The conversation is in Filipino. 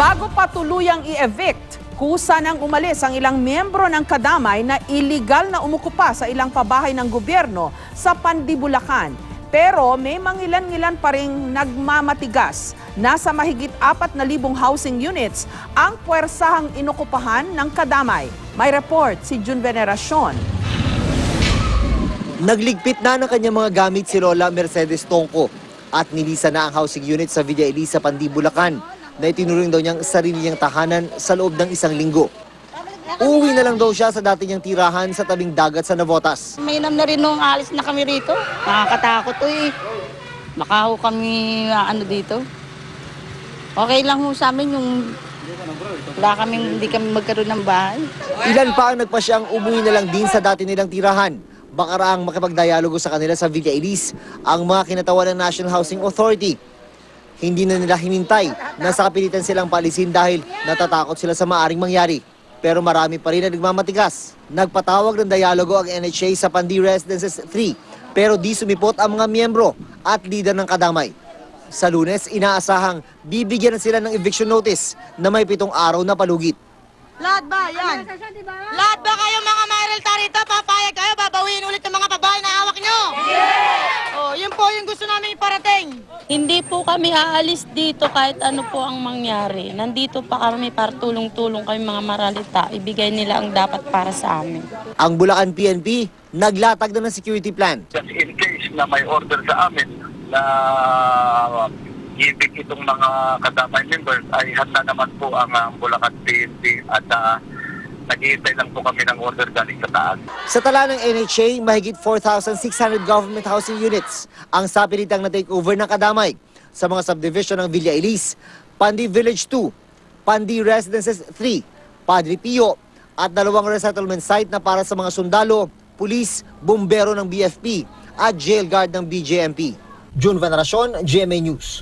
Bago pa tuluyang i-evict, kusa nang umalis ang ilang miyembro ng kadamay na iligal na umukupa sa ilang pabahay ng gobyerno sa Pandibulacan. Pero may mangilan-ngilan pa ring nagmamatigas. Nasa mahigit 4,000 housing units ang puwersahang inukupahan ng kadamay. May report si June Veneracion. Nagligpit na ng kanyang mga gamit si Lola Mercedes Tongko at nilisan na ang housing unit sa Villa Elisa, Pandibulacan na itinuring daw niyang sarili niyang tahanan sa loob ng 1 linggo. Uuwi na lang daw siya sa dati niyang tirahan sa tabing dagat sa Navotas. Mainam na rin nung alis na kami rito. Nakakatakot to eh. Makaho kami dito. Okay lang ho sa amin yung hindi kami magkaroon ng bahay. Ilan pa ang nagpasyang umuwi na lang din sa dati nilang tirahan. Baka raang makipagdialogo sa kanila sa Villa Elise ang mga kinatawan ng National Housing Authority. Hindi na nila hinintay na sa kapilitan silang paalisin dahil natatakot sila sa maaring mangyari. Pero marami pa rin na nagmamatigas. Nagpatawag ng dialogo ang NHA sa Pandi Residences 3 pero di sumipot ang mga miyembro at leader ng kadamay. Sa Lunes, inaasahang bibigyan na sila ng eviction notice na may 7 araw na palugit. Lahat ba yan? Lahat ba kayo mga mayoralta rito? Papayag kayo? Babawiin ulit yung mga babae na hawak nyo? Yeah! Oh, yun po yung gusto namin iparating. Hindi po kami aalis dito kahit ano po ang mangyari. Nandito pa kami para tulong-tulong kami mga maralita. Ibigay nila ang dapat para sa amin. Ang Bulacan PNP, naglatag na ng security plan. Just in case na may order sa amin na ibig itong mga kadamay members ay handa naman po ang Bulacan PNP at naghihintay lang po kami ng order galing sa taas. Sa tala ng NHA, mahigit 4,600 government housing units ang sapilitang na takeover ng kadamay sa mga subdivision ng Villa Elise, Pandi Village 2, Pandi Residences 3, Padre Pio at 2 resettlement site na para sa mga sundalo, pulis, bumbero ng BFP at jail guard ng BJMP. June Veneracion, GMA News.